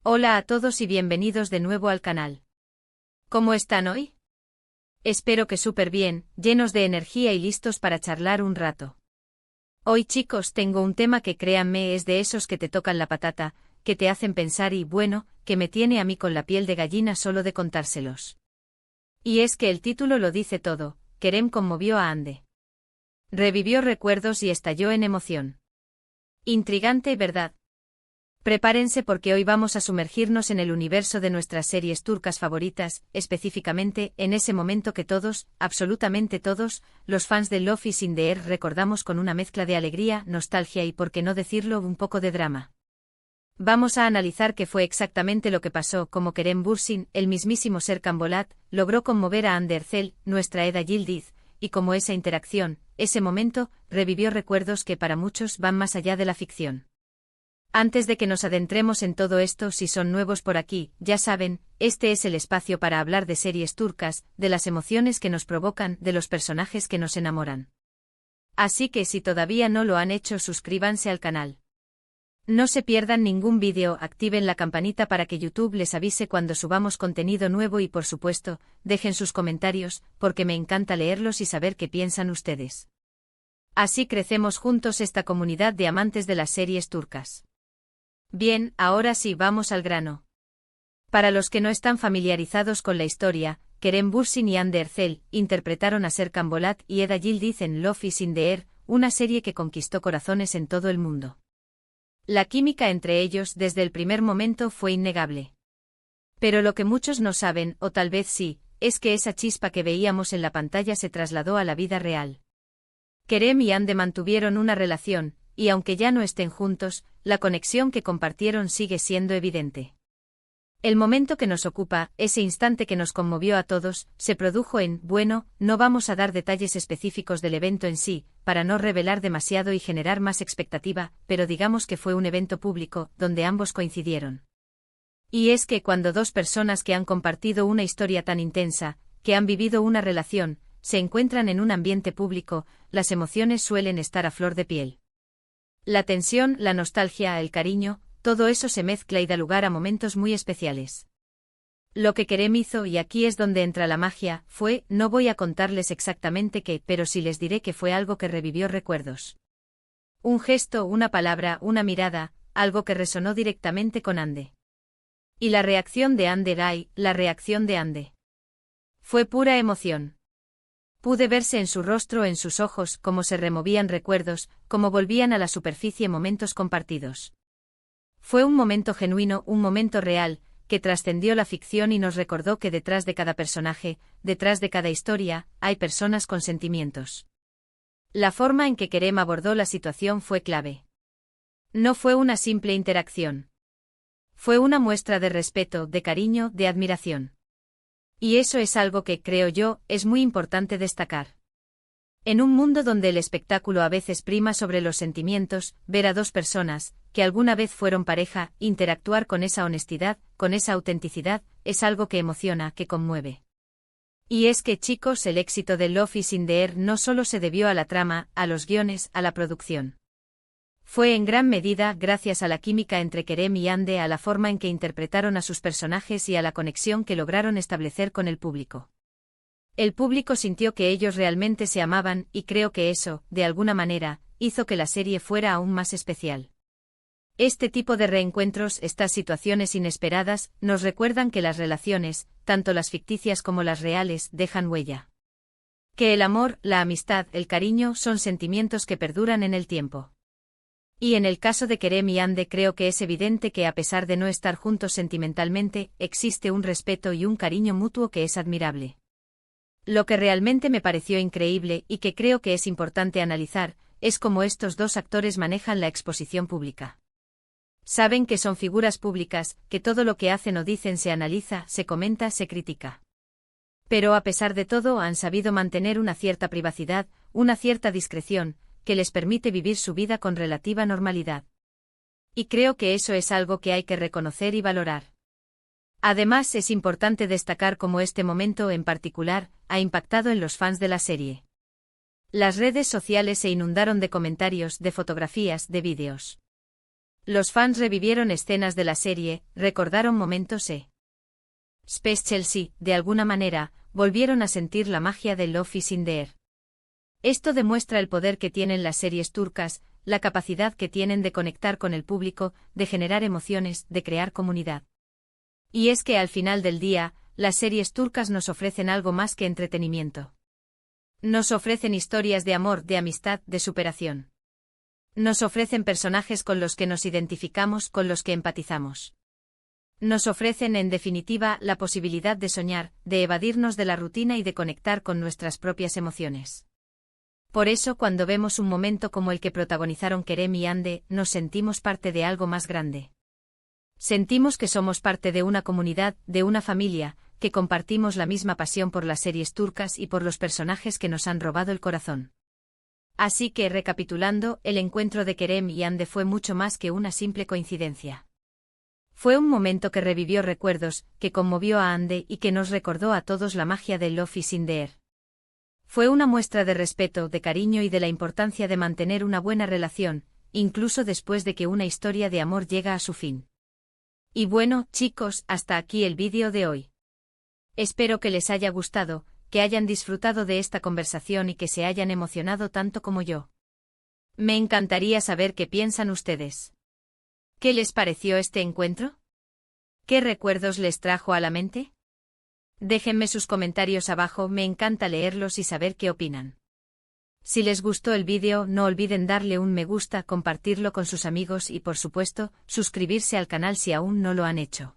Hola a todos y bienvenidos de nuevo al canal. ¿Cómo están hoy? Espero que súper bien, llenos de energía y listos para charlar un rato. Hoy chicos tengo un tema que créanme es de esos que te tocan la patata, que te hacen pensar y bueno, que me tiene a mí con la piel de gallina solo de contárselos. Y es que el título lo dice todo, Kerem conmovió a Hande. Revivió recuerdos y estalló en emoción. Intrigante, ¿verdad? Prepárense porque hoy vamos a sumergirnos en el universo de nuestras series turcas favoritas, específicamente en ese momento que todos, absolutamente todos, los fans de Love is in the Air recordamos con una mezcla de alegría, nostalgia y, por qué no decirlo, un poco de drama. Vamos a analizar qué fue exactamente lo que pasó, cómo Kerem Bürsin, el mismísimo Serkan Bolat, logró conmover a Hande Erçel, nuestra Eda Yildiz, y cómo esa interacción, ese momento, revivió recuerdos que para muchos van más allá de la ficción. Antes de que nos adentremos en todo esto, si son nuevos por aquí, ya saben, este es el espacio para hablar de series turcas, de las emociones que nos provocan, de los personajes que nos enamoran. Así que si todavía no lo han hecho, suscríbanse al canal. No se pierdan ningún vídeo, activen la campanita para que YouTube les avise cuando subamos contenido nuevo y por supuesto, dejen sus comentarios, porque me encanta leerlos y saber qué piensan ustedes. Así crecemos juntos esta comunidad de amantes de las series turcas. Bien, ahora sí vamos al grano. Para los que no están familiarizados con la historia, Kerem Bürsin y Hande Erçel interpretaron a Serkan Bolat y Eda Yildiz en Love is in the Air, una serie que conquistó corazones en todo el mundo. La química entre ellos desde el primer momento fue innegable. Pero lo que muchos no saben, o tal vez sí, es que esa chispa que veíamos en la pantalla se trasladó a la vida real. Kerem y Hande mantuvieron una relación, y aunque ya no estén juntos, la conexión que compartieron sigue siendo evidente. El momento que nos ocupa, ese instante que nos conmovió a todos, se produjo bueno, no vamos a dar detalles específicos del evento en sí, para no revelar demasiado y generar más expectativa, pero digamos que fue un evento público, donde ambos coincidieron. Y es que cuando dos personas que han compartido una historia tan intensa, que han vivido una relación, se encuentran en un ambiente público, las emociones suelen estar a flor de piel. La tensión, la nostalgia, el cariño, todo eso se mezcla y da lugar a momentos muy especiales. Lo que Kerem hizo, y aquí es donde entra la magia, no voy a contarles exactamente qué, pero sí les diré que fue algo que revivió recuerdos. Un gesto, una palabra, una mirada, algo que resonó directamente con Hande. Y la reacción de Hande la reacción de Hande. Fue pura emoción. Pude verse en su rostro, en sus ojos, cómo se removían recuerdos, cómo volvían a la superficie momentos compartidos. Fue un momento genuino, un momento real, que trascendió la ficción y nos recordó que detrás de cada personaje, detrás de cada historia, hay personas con sentimientos. La forma en que Kerem abordó la situación fue clave. No fue una simple interacción. Fue una muestra de respeto, de cariño, de admiración. Y eso es algo que, creo yo, es muy importante destacar. En un mundo donde el espectáculo a veces prima sobre los sentimientos, ver a dos personas, que alguna vez fueron pareja, interactuar con esa honestidad, con esa autenticidad, es algo que emociona, que conmueve. Y es que chicos, el éxito de Love is in the Air no solo se debió a la trama, a los guiones, a la producción. Fue en gran medida gracias a la química entre Kerem y Hande, a la forma en que interpretaron a sus personajes y a la conexión que lograron establecer con el público. El público sintió que ellos realmente se amaban y creo que eso, de alguna manera, hizo que la serie fuera aún más especial. Este tipo de reencuentros, estas situaciones inesperadas, nos recuerdan que las relaciones, tanto las ficticias como las reales, dejan huella. Que el amor, la amistad, el cariño son sentimientos que perduran en el tiempo. Y en el caso de Kerem y Hande creo que es evidente que a pesar de no estar juntos sentimentalmente, existe un respeto y un cariño mutuo que es admirable. Lo que realmente me pareció increíble y que creo que es importante analizar, es cómo estos dos actores manejan la exposición pública. Saben que son figuras públicas, que todo lo que hacen o dicen se analiza, se comenta, se critica. Pero a pesar de todo han sabido mantener una cierta privacidad, una cierta discreción, que les permite vivir su vida con relativa normalidad. Y creo que eso es algo que hay que reconocer y valorar. Además, es importante destacar cómo este momento en particular ha impactado en los fans de la serie. Las redes sociales se inundaron de comentarios, de fotografías, de vídeos. Los fans revivieron escenas de la serie, recordaron momentos Special y, de alguna manera, volvieron a sentir la magia de Love is in the Air. Esto demuestra el poder que tienen las series turcas, la capacidad que tienen de conectar con el público, de generar emociones, de crear comunidad. Y es que al final del día, las series turcas nos ofrecen algo más que entretenimiento. Nos ofrecen historias de amor, de amistad, de superación. Nos ofrecen personajes con los que nos identificamos, con los que empatizamos. Nos ofrecen, en definitiva, la posibilidad de soñar, de evadirnos de la rutina y de conectar con nuestras propias emociones. Por eso, cuando vemos un momento como el que protagonizaron Kerem y Hande, nos sentimos parte de algo más grande. Sentimos que somos parte de una comunidad, de una familia, que compartimos la misma pasión por las series turcas y por los personajes que nos han robado el corazón. Así que, recapitulando, el encuentro de Kerem y Hande fue mucho más que una simple coincidencia. Fue un momento que revivió recuerdos, que conmovió a Hande y que nos recordó a todos la magia del Love is in the Air. Fue una muestra de respeto, de cariño y de la importancia de mantener una buena relación, incluso después de que una historia de amor llega a su fin. Y bueno, chicos, hasta aquí el vídeo de hoy. Espero que les haya gustado, que hayan disfrutado de esta conversación y que se hayan emocionado tanto como yo. Me encantaría saber qué piensan ustedes. ¿Qué les pareció este encuentro? ¿Qué recuerdos les trajo a la mente? Déjenme sus comentarios abajo, me encanta leerlos y saber qué opinan. Si les gustó el vídeo, no olviden darle un me gusta, compartirlo con sus amigos y, por supuesto, suscribirse al canal si aún no lo han hecho.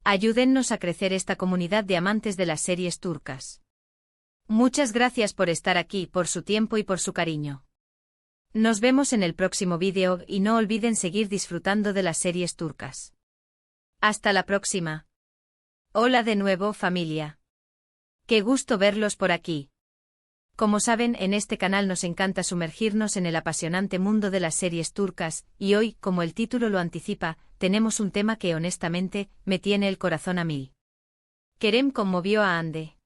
Ayúdennos a crecer esta comunidad de amantes de las series turcas. Muchas gracias por estar aquí, por su tiempo y por su cariño. Nos vemos en el próximo vídeo y no olviden seguir disfrutando de las series turcas. Hasta la próxima. Hola de nuevo, familia. Qué gusto verlos por aquí. Como saben, en este canal nos encanta sumergirnos en el apasionante mundo de las series turcas, y hoy, como el título lo anticipa, tenemos un tema que honestamente me tiene el corazón a mil. Kerem conmovió a Hande.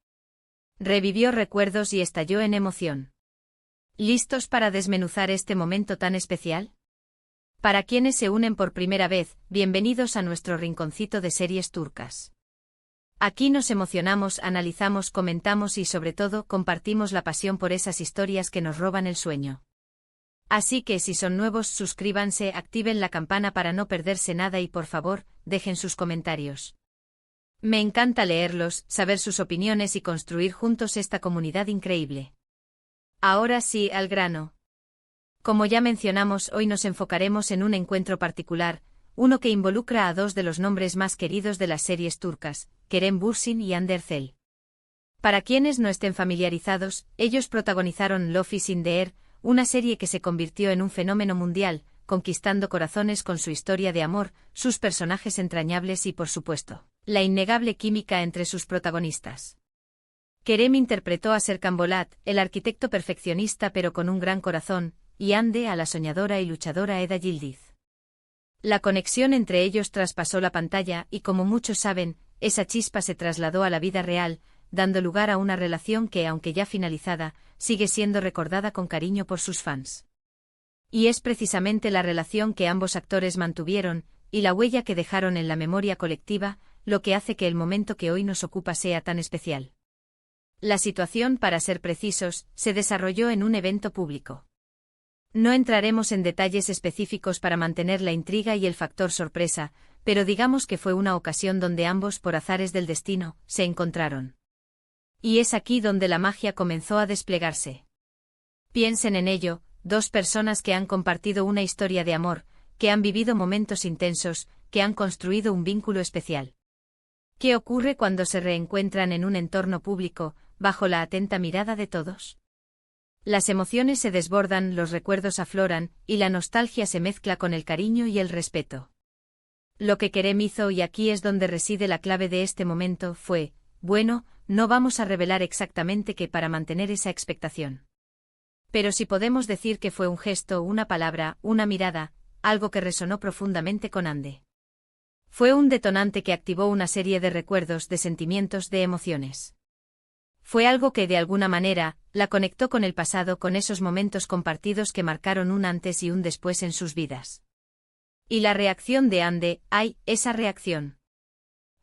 Revivió recuerdos y estalló en emoción. ¿Listos para desmenuzar este momento tan especial? Para quienes se unen por primera vez, bienvenidos a nuestro rinconcito de series turcas. Aquí nos emocionamos, analizamos, comentamos y sobre todo compartimos la pasión por esas historias que nos roban el sueño. Así que si son nuevos, suscríbanse, activen la campana para no perderse nada y por favor, dejen sus comentarios. Me encanta leerlos, saber sus opiniones y construir juntos esta comunidad increíble. Ahora sí, al grano. Como ya mencionamos, hoy nos enfocaremos en un encuentro particular, uno que involucra a dos de los nombres más queridos de las series turcas, Kerem Bürsin y Hande Erçel. Para quienes no estén familiarizados, ellos protagonizaron Love is in the Air, una serie que se convirtió en un fenómeno mundial, conquistando corazones con su historia de amor, sus personajes entrañables y, por supuesto, la innegable química entre sus protagonistas. Kerem interpretó a Serkan Bolat, el arquitecto perfeccionista pero con un gran corazón, y Hande a la soñadora y luchadora Eda Yildiz. La conexión entre ellos traspasó la pantalla y, como muchos saben, esa chispa se trasladó a la vida real, dando lugar a una relación que, aunque ya finalizada, sigue siendo recordada con cariño por sus fans. Y es precisamente la relación que ambos actores mantuvieron, y la huella que dejaron en la memoria colectiva, lo que hace que el momento que hoy nos ocupa sea tan especial. La situación, para ser precisos, se desarrolló en un evento público. No entraremos en detalles específicos para mantener la intriga y el factor sorpresa, pero digamos que fue una ocasión donde ambos, por azares del destino, se encontraron. Y es aquí donde la magia comenzó a desplegarse. Piensen en ello, dos personas que han compartido una historia de amor, que han vivido momentos intensos, que han construido un vínculo especial. ¿Qué ocurre cuando se reencuentran en un entorno público, bajo la atenta mirada de todos? Las emociones se desbordan, los recuerdos afloran, y la nostalgia se mezcla con el cariño y el respeto. Lo que Kerem hizo, y aquí es donde reside la clave de este momento, fue, bueno, no vamos a revelar exactamente qué para mantener esa expectación. Pero sí podemos decir que fue un gesto, una palabra, una mirada, algo que resonó profundamente con Hande. Fue un detonante que activó una serie de recuerdos, de sentimientos, de emociones. Fue algo que de alguna manera la conectó con el pasado, con esos momentos compartidos que marcaron un antes y un después en sus vidas. Y la reacción de Ande, ¡ay, esa reacción!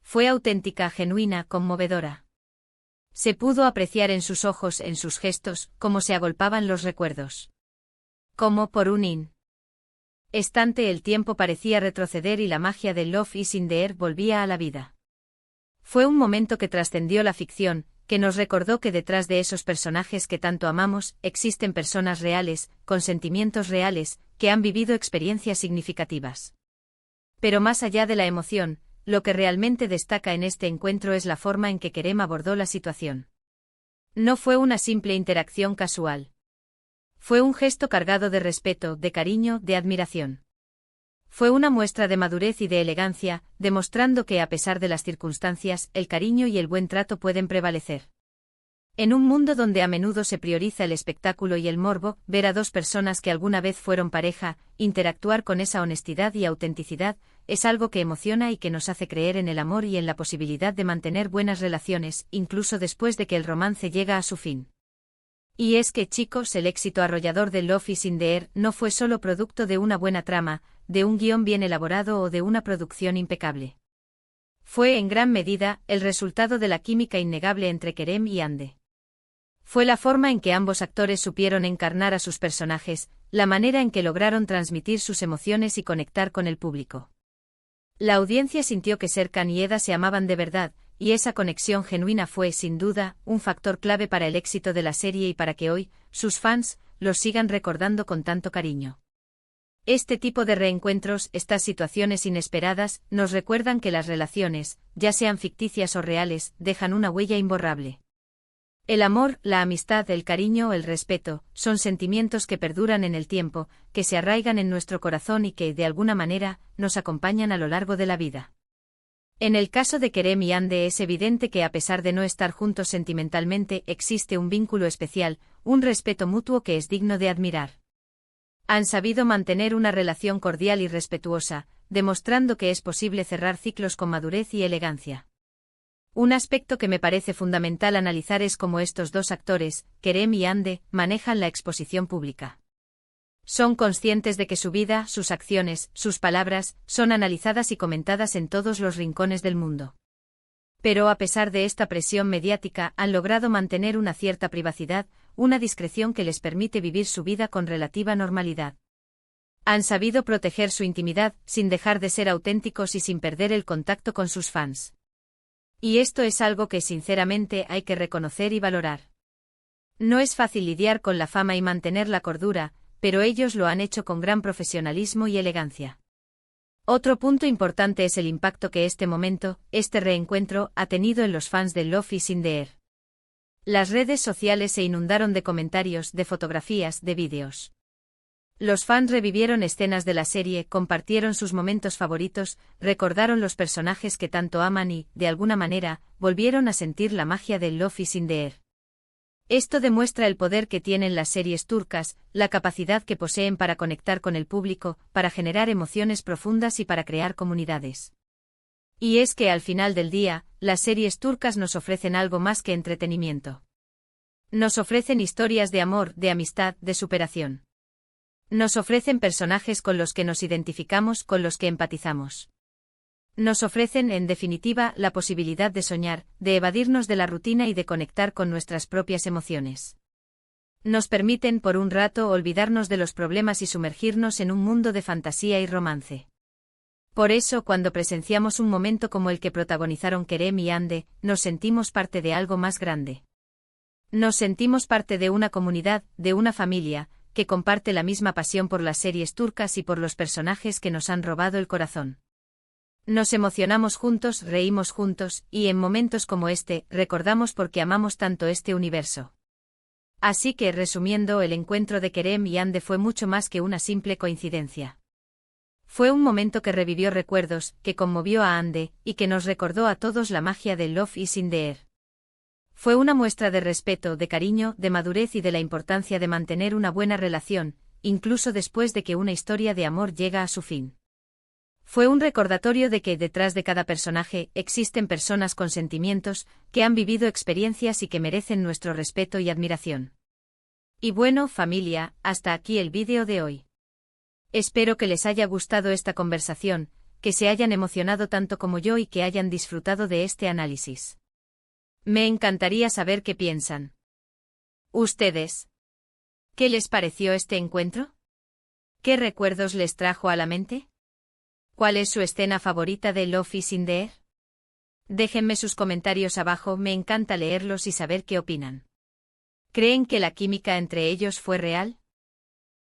Fue auténtica, genuina, conmovedora. Se pudo apreciar en sus ojos, en sus gestos, cómo se agolpaban los recuerdos. Como por un instante el tiempo parecía retroceder y la magia de Love is in the Air volvía a la vida. Fue un momento que trascendió la ficción, que nos recordó que detrás de esos personajes que tanto amamos, existen personas reales, con sentimientos reales, que han vivido experiencias significativas. Pero más allá de la emoción, lo que realmente destaca en este encuentro es la forma en que Kerem abordó la situación. No fue una simple interacción casual. Fue un gesto cargado de respeto, de cariño, de admiración. Fue una muestra de madurez y de elegancia, demostrando que a pesar de las circunstancias, el cariño y el buen trato pueden prevalecer. En un mundo donde a menudo se prioriza el espectáculo y el morbo, ver a dos personas que alguna vez fueron pareja, interactuar con esa honestidad y autenticidad, es algo que emociona y que nos hace creer en el amor y en la posibilidad de mantener buenas relaciones, incluso después de que el romance llega a su fin. Y es que, chicos, el éxito arrollador de Love is in the Air no fue solo producto de una buena trama, de un guión bien elaborado o de una producción impecable. Fue en gran medida el resultado de la química innegable entre Kerem y Ande. Fue la forma en que ambos actores supieron encarnar a sus personajes, la manera en que lograron transmitir sus emociones y conectar con el público. La audiencia sintió que Serkan y Eda se amaban de verdad, y esa conexión genuina fue, sin duda, un factor clave para el éxito de la serie y para que hoy, sus fans, los sigan recordando con tanto cariño. Este tipo de reencuentros, estas situaciones inesperadas, nos recuerdan que las relaciones, ya sean ficticias o reales, dejan una huella imborrable. El amor, la amistad, el cariño, el respeto, son sentimientos que perduran en el tiempo, que se arraigan en nuestro corazón y que, de alguna manera, nos acompañan a lo largo de la vida. En el caso de Kerem y Ande es evidente que a pesar de no estar juntos sentimentalmente, existe un vínculo especial, un respeto mutuo que es digno de admirar. Han sabido mantener una relación cordial y respetuosa, demostrando que es posible cerrar ciclos con madurez y elegancia. Un aspecto que me parece fundamental analizar es cómo estos dos actores, Kerem y Ande, manejan la exposición pública. Son conscientes de que su vida, sus acciones, sus palabras, son analizadas y comentadas en todos los rincones del mundo. Pero a pesar de esta presión mediática, han logrado mantener una cierta privacidad, una discreción que les permite vivir su vida con relativa normalidad. Han sabido proteger su intimidad, sin dejar de ser auténticos y sin perder el contacto con sus fans. Y esto es algo que sinceramente hay que reconocer y valorar. No es fácil lidiar con la fama y mantener la cordura, pero ellos lo han hecho con gran profesionalismo y elegancia. Otro punto importante es el impacto que este momento, este reencuentro, ha tenido en los fans de Love is in the Air. Las redes sociales se inundaron de comentarios, de fotografías, de vídeos. Los fans revivieron escenas de la serie, compartieron sus momentos favoritos, recordaron los personajes que tanto aman y, de alguna manera, volvieron a sentir la magia de Love is in the Air. Esto demuestra el poder que tienen las series turcas, la capacidad que poseen para conectar con el público, para generar emociones profundas y para crear comunidades. Y es que al final del día, las series turcas nos ofrecen algo más que entretenimiento. Nos ofrecen historias de amor, de amistad, de superación. Nos ofrecen personajes con los que nos identificamos, con los que empatizamos. Nos ofrecen, en definitiva, la posibilidad de soñar, de evadirnos de la rutina y de conectar con nuestras propias emociones. Nos permiten, por un rato, olvidarnos de los problemas y sumergirnos en un mundo de fantasía y romance. Por eso, cuando presenciamos un momento como el que protagonizaron Kerem y Ande, nos sentimos parte de algo más grande. Nos sentimos parte de una comunidad, de una familia, que comparte la misma pasión por las series turcas y por los personajes que nos han robado el corazón. Nos emocionamos juntos, reímos juntos, y en momentos como este, recordamos por qué amamos tanto este universo. Así que, resumiendo, el encuentro de Kerem y Ande fue mucho más que una simple coincidencia. Fue un momento que revivió recuerdos, que conmovió a Ande, y que nos recordó a todos la magia de Love is in the Air. Fue una muestra de respeto, de cariño, de madurez y de la importancia de mantener una buena relación, incluso después de que una historia de amor llega a su fin. Fue un recordatorio de que detrás de cada personaje existen personas con sentimientos, que han vivido experiencias y que merecen nuestro respeto y admiración. Y bueno, familia, hasta aquí el vídeo de hoy. Espero que les haya gustado esta conversación, que se hayan emocionado tanto como yo y que hayan disfrutado de este análisis. Me encantaría saber qué piensan. ¿Ustedes? ¿Qué les pareció este encuentro? ¿Qué recuerdos les trajo a la mente? ¿Cuál es su escena favorita de Love is in the Air? Déjenme sus comentarios abajo, me encanta leerlos y saber qué opinan. ¿Creen que la química entre ellos fue real?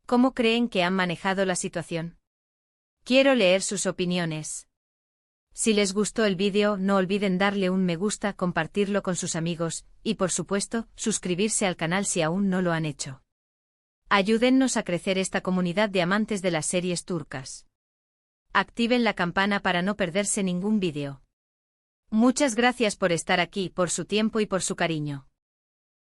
¿Cómo creen que han manejado la situación? Quiero leer sus opiniones. Si les gustó el vídeo, no olviden darle un me gusta, compartirlo con sus amigos, y por supuesto, suscribirse al canal si aún no lo han hecho. Ayúdennos a crecer esta comunidad de amantes de las series turcas. Activen la campana para no perderse ningún vídeo. Muchas gracias por estar aquí, por su tiempo y por su cariño.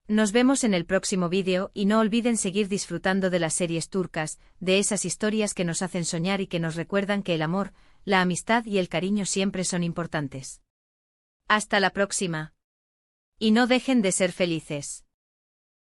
Nos vemos en el próximo vídeo y no olviden seguir disfrutando de las series turcas, de esas historias que nos hacen soñar y que nos recuerdan que el amor, la amistad y el cariño siempre son importantes. Hasta la próxima. Y no dejen de ser felices.